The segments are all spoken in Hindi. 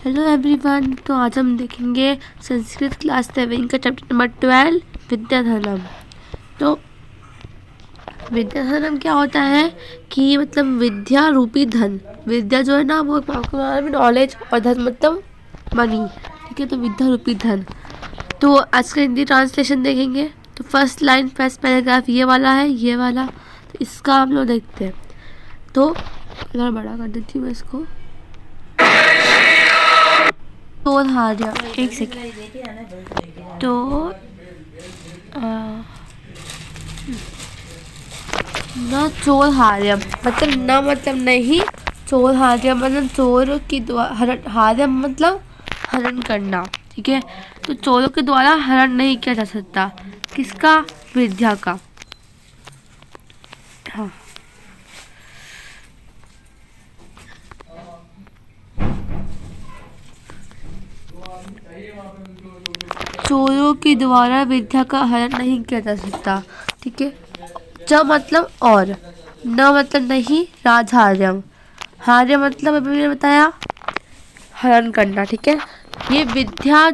Hello everyone. तो आज हम देखेंगे संस्कृत क्लास 7 का चैप्टर नंबर 12 विद्याधनम। तो विद्याधनम क्या होता है कि मतलब विद्या रूपी धन। विद्या जो है ना वो नॉलेज और धन मतलब मनी। ठीक है, तो विद्या रूपी धन। तो आज का हिंदी ट्रांसलेशन देखेंगे। तो फर्स्ट लाइन फर्स्ट पैराग्राफ ये वाला है, ये वाला। तो इसका हम लोग देखते हैं। तो थोड़ा बड़ा कर देती हूँ मैं इसको। चोरहार्य, एक सेकेंड। तो न चोरहार्य मतलब न मतलब नहीं, चोरहार्य मतलब चोर की द्वारा हरण, हार्य मतलब हरण करना। ठीक है, तो चोरों के द्वारा हरण नहीं किया जा सकता। किसका? विद्या का। हाँ, चोरों के द्वारा विद्या का हरण नहीं किया जा सकता। ठीक है, च मतलब और, न मतलब नहीं, राजहार्यम। हार्य मतलब अभी मैंने बताया हरण करना। ठीक है, ये विद्या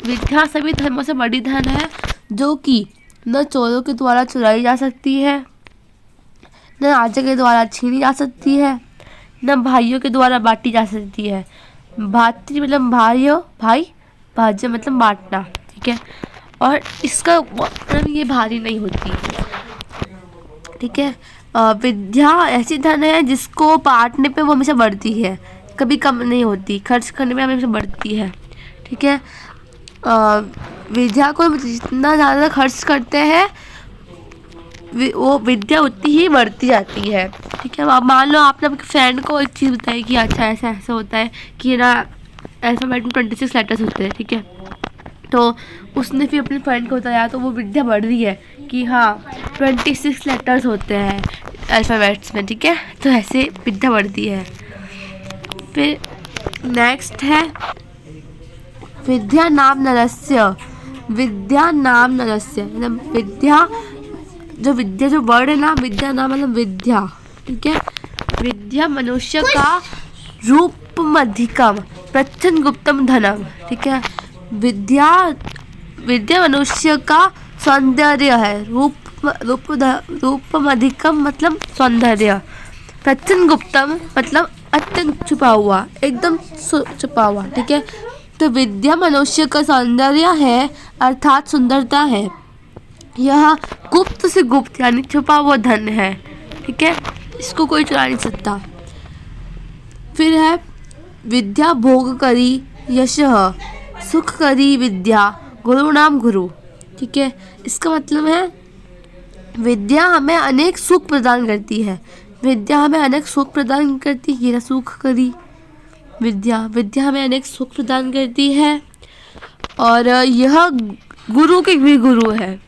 विद्या सभी धर्मों से बड़ी धन है, जो कि न चोरों के द्वारा चुराई जा सकती है, न राजा के द्वारा छीनी जा सकती है, न भाइयों के द्वारा बांटी जा सकती है। भातृ मतलब भाइयों, भाई, भाज्य मतलब बांटना। ठीक है, और इसका मतलब ये भारी नहीं होती। ठीक है, विद्या ऐसी धन है जिसको बांटने पे वो हमेशा बढ़ती है, कभी कम नहीं होती, खर्च करने में हमेशा बढ़ती है। ठीक है, विद्या को जितना ज़्यादा खर्च करते हैं वो विद्या उतनी ही बढ़ती जाती है। ठीक है, अब मान लो आपने अपने फ्रेंड को एक चीज़ बताई कि अच्छा ऐसा ऐसा होता है कि ना अल्फ़ाबेट में 26 लेटर्स होते हैं। ठीक है, तो उसने फिर अपने फ्रेंड को बताया, तो वो विद्या बढ़ रही है कि हाँ 26 लेटर्स होते हैं अल्फ़ाबेट्स में। ठीक है, तो ऐसे विद्या बढ़ती है। फिर नेक्स्ट है विद्या नाम नरस्य। विद्या नाम नरस्य मतलब विद्या जो वर्ड है ना, विद्या नाम मतलब विद्या। ठीक है, विद्या मनुष्य का रूपमधिकम प्रच्छन्न गुप्तम धनम। ठीक है, विद्या विद्या मनुष्य का सौंदर्य है। रूपमधिकम मतलब सौंदर्य, प्रच्छन्न गुप्तम मतलब अत्यंत छुपा हुआ, एकदम छुपा हुआ। ठीक है, तो विद्या मनुष्य का सौंदर्य है अर्थात सुंदरता है। यह गुप्त से गुप्त यानी छुपा हुआ धन है। ठीक है, इसको कोई चुरा नहीं सकता। फिर है विद्या भोग करी यशः सुख करी विद्या गुरु नाम गुरु। ठीक है, इसका मतलब है विद्या हमें अनेक सुख प्रदान करती है। विद्या हमें अनेक सुख प्रदान करती है। ये सुख करी विद्या, विद्या हमें अनेक सुख प्रदान करती है, और यह गुरु के भी गुरु है।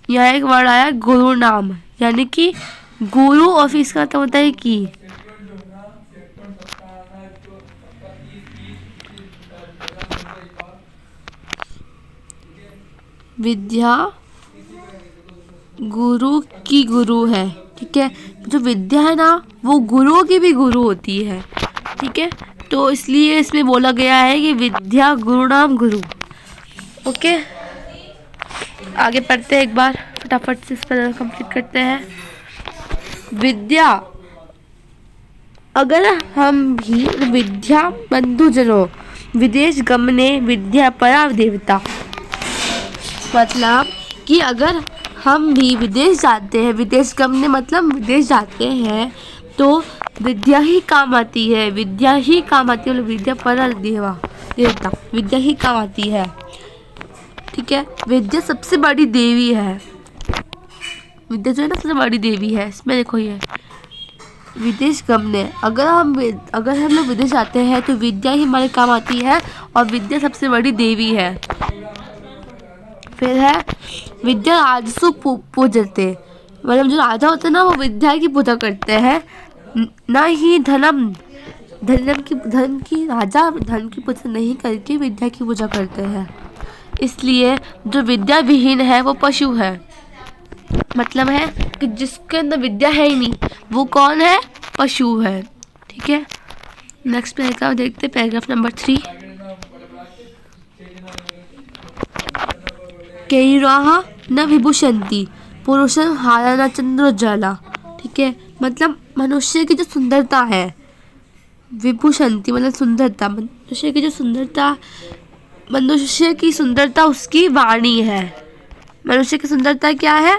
यहाँ एक वर्ड आया गुरु नाम, यानी कि गुरु और इसका मतलब होता है कि विद्या गुरु की गुरु है। ठीक है, जो विद्या है ना वो गुरुओं की भी गुरु होती है। ठीक है, तो इसलिए इसमें बोला गया है कि विद्या गुरु नाम गुरु। ओके, आगे पढ़ते हैं एक बार, फटाफट से इस पर कंप्लीट करते हैं। विद्या अगर हम भी विद्या बंधुजनों विदेश गमने विद्या परा देवता। मतलब कि अगर हम भी विदेश जाते हैं, विदेश गमने मतलब विदेश जाते हैं, तो विद्या ही काम आती है। विद्या ही काम आती है, मतलब विद्या परा देवता, विद्या ही काम आती है। ठीक है, विद्या सबसे बड़ी देवी है। विद्या जो है ना सबसे बड़ी देवी है। इसमें देखो ये विदेश गमने, अगर हम लोग विदेश जाते हैं तो विद्या ही हमारे काम आती है, और विद्या सबसे बड़ी देवी है। फिर है विद्या राजसु पूजते, मतलब जो राजा होते हैं ना वो विद्या की पूजा करते हैं, ना ही धन की राजा धन की पूजा नहीं करके विद्या की पूजा करते हैं। इसलिए जो विद्या विहीन है वो पशु है। मतलब है कि जिसके अंदर विद्या है ही नहीं वो कौन है? पशु है। ठीक है, नेक्स्ट पैराग्राफ देखते हैं, पैराग्राफ नंबर 3। कैयुराः न विभूषन्ति पुरुषं हारा न चंद्रोज्ज्वला। ठीक है, मतलब मनुष्य की जो सुंदरता है, विभूषन्ति मतलब सुंदरता, मनुष्य की जो सुंदरता, मनुष्य की सुंदरता उसकी वाणी है। मनुष्य की सुंदरता क्या है?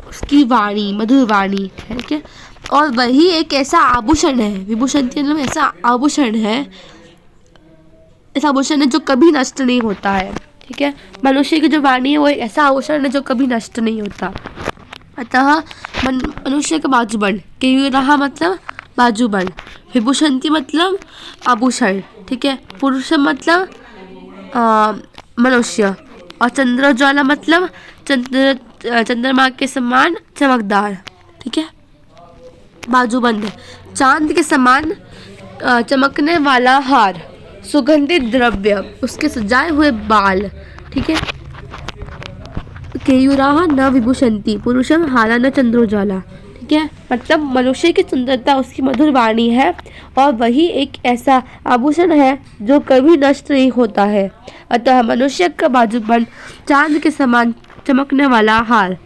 उसकी वाणी, मधुर वाणी। ठीक है, और वही एक ऐसा आभूषण है, विभूषन्ति मतलब ऐसा आभूषण है, ऐसा आभूषण है जो कभी नष्ट नहीं होता है। ठीक है, मनुष्य की जो वाणी है वो एक ऐसा आभूषण है जो कभी नष्ट नहीं होता। अतः मनुष्य का बाजूबंद, कैयुराः मतलब बाजूबंद, विभूषन्ति मतलब आभूषण। ठीक है, पुरुष मतलब मनुष्य, और चंद्रोज्ज्वला मतलब चंद्रमा के समान चमकदार। ठीक है, बाजूबंद, चांद के समान चमकने वाला हार, सुगंधित द्रव्य, उसके सजाए हुए बाल। ठीक है, कैयुराः न विभूषन्ति पुरुषं हारा न चंद्रोज्ज्वला। ठीक है, मतलब मनुष्य की सुंदरता उसकी मधुर वाणी है, और वही एक ऐसा आभूषण है जो कभी नष्ट नहीं होता है। अतः मनुष्य का बाजूबंद, चांद के समान चमकने वाला हार।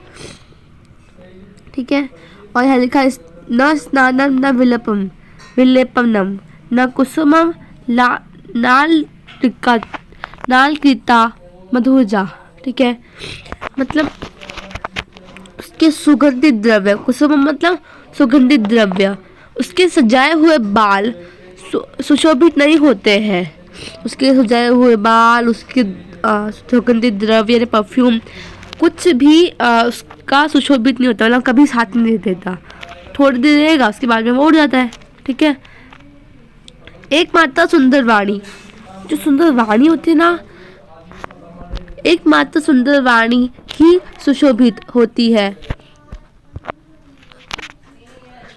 ठीक है, और यहाँ लिखा है न स्नानं न विलेपनम न कुसुमम नालकृता मधुजा। ठीक है, मतलब उसके सुगंधित द्रव्य, कुसुम मतलब सुगंधित द्रव्य, उसके सजाए हुए बाल सुशोभित नहीं होते हैं। उसके सजाए हुए बाल, उसके सुगंधित द्रव्य यानी परफ्यूम, कुछ भी उसका सुशोभित नहीं होता, मतलब कभी साथ नहीं देता। थोड़ी देर रहेगा, उसके बाद में वो उड़ जाता है। ठीक है, एकमात्र सुंदर वाणी, जो सुंदर वाणी होती है ना, एकमात्र सुंदर वाणी ही सुशोभित होती है।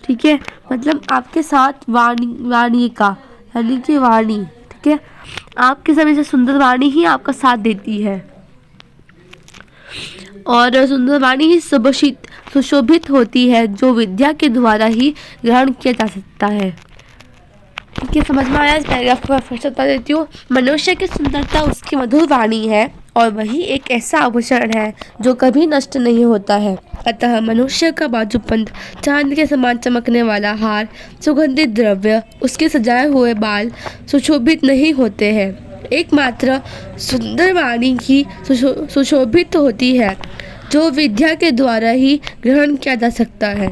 ठीक है, मतलब आपके साथ वाणी का यानी कि वाणी। ठीक है, आपके समय से सुंदर वाणी ही आपका साथ देती है, और सुंदर वाणी ही सुशोभित होती है, जो विद्या के द्वारा ही ग्रहण किया जा सकता है। ठीक है, समझ में आया? इस पैराग्राफ को फिर से बता देती हूँ। मनुष्य की सुंदरता उसकी मधुर वाणी है, और वही एक ऐसा आभूषण है जो कभी नष्ट नहीं होता है। अतः मनुष्य का बाजूबंद, चांद के समान चमकने वाला हार, सुगंधित द्रव्य, उसके सजाए हुए बाल सुशोभित नहीं होते हैं। एकमात्र सुंदर वाणी ही सुशोभित होती है, जो विद्या के द्वारा ही ग्रहण किया जा सकता है।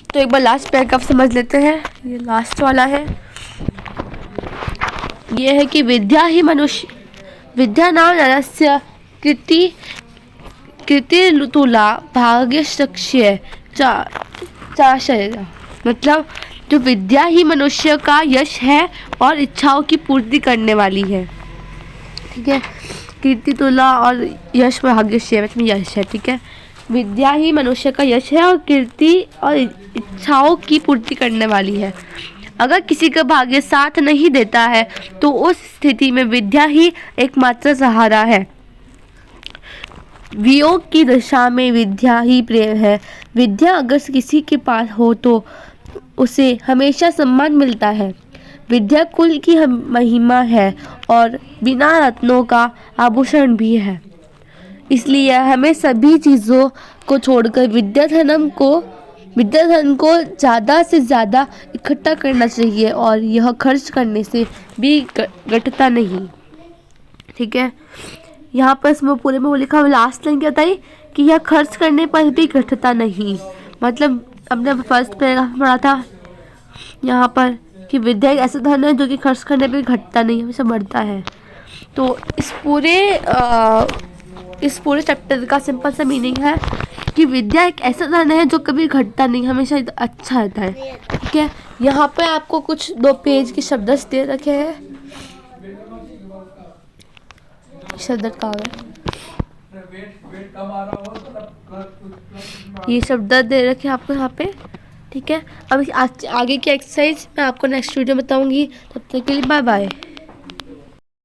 तो एक बार लास्ट पैराग्राफ समझ लेते हैं, ये लास्ट वाला है। ये है कि विद्या नाम नरस्य कीर्तितुला भाग्यशक्ष्य चाशय। मतलब जो विद्या ही मनुष्य का यश है और इच्छाओं की पूर्ति करने वाली है। ठीक है, कीर्तितुला और यश भाग्यशय मतलब यश है। ठीक है, विद्या ही मनुष्य का यश है और कीर्ति और इच्छाओं की पूर्ति करने वाली है। अगर किसी का भाग्य साथ नहीं देता है तो उस स्थिति में विद्या ही एकमात्र सहारा है। वियोग की दशा में विद्या ही प्रेम है। विद्या अगर किसी के पास हो तो उसे हमेशा सम्मान मिलता है। विद्या कुल की महिमा है और बिना रत्नों का आभूषण भी है। इसलिए हमें सभी चीज़ों को छोड़कर विद्याधन को ज़्यादा से ज़्यादा इकट्ठा करना चाहिए, और यह खर्च करने से भी घटता नहीं। ठीक है, यहाँ पर इसमें पूरे में वो लिखा हुआ लास्ट लाइन क्या बताई कि यह खर्च करने पर भी घटता नहीं। मतलब हमने फर्स्ट पैराग्राफ पढ़ा था यहाँ पर कि विद्या एक ऐसा धन है जो कि खर्च करने पर घटता नहीं, हमेशा बढ़ता है। तो इस पूरे चैप्टर का सिंपल सा मीनिंग है कि विद्या एक ऐसा धन है जो कभी घटता नहीं, हमेशा अच्छा रहता है। ठीक है, यहाँ पे आपको कुछ 2 पेज के शब्द दे रखे हैं, शब्द का ये शब्द दे रखे हैं आपको यहाँ पे। ठीक है, अब आगे की एक्सरसाइज मैं आपको नेक्स्ट वीडियो में बताऊंगी। तब तक के लिए बाय बाय।